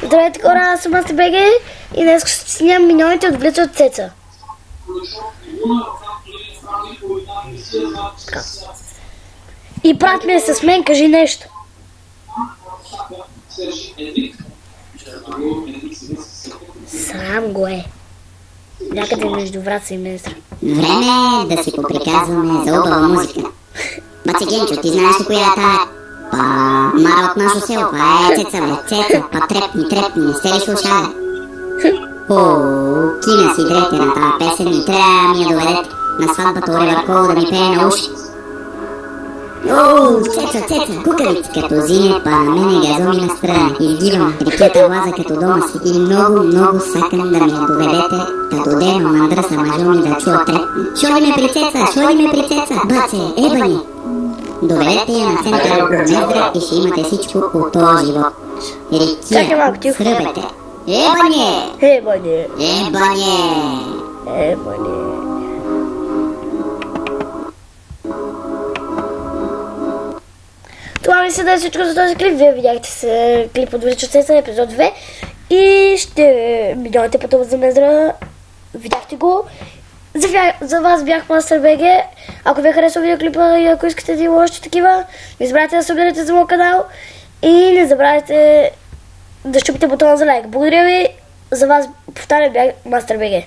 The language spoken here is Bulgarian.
Здравейте хора, аз съм БГ и днес ще снимам миньоните отвличат Цеца. И брат ми е с мен, кажи нещо. Срам го е. Някъде между Враца и Мездра. Време е да си поприказваме за обава музика. Баци Генчо, ти знаеш ли коя е тая? Мара от нашо село, това е Цеца, бе, Цеца, па трепни, не сте ли слушали? Кина си дрете на тая песен и трябва ми я доведете на сватбата Оливър Кол да ми пее на уши. Цеца, кукавици, като зине, па на мене газоми настране. Изгивам рекета лаза като дома си и много сакам да ми я доведете, да додено мандраса мъжо ми да чуя трепни. Шоди ме при Цеца, баце, ебани! Доведете я на центъра от Мездра и ще имате всичко от този живот. Рекия, сръбете. Ебане! Това ми се да е всичко за този клип. Вие видяхте се клип от Вечер Цеца, епизод 2. И ще миньоните пътуват за Мездра. Видяхте го. За вас бях Мастер БГ. Ако ви е харесал видеоклипа и ако искате да има още такива, не забравяйте да се абонирате за моят канал. И не забравяйте да щупите бутона за лайк. Благодаря ви. За вас повтарям бях Мастер БГ.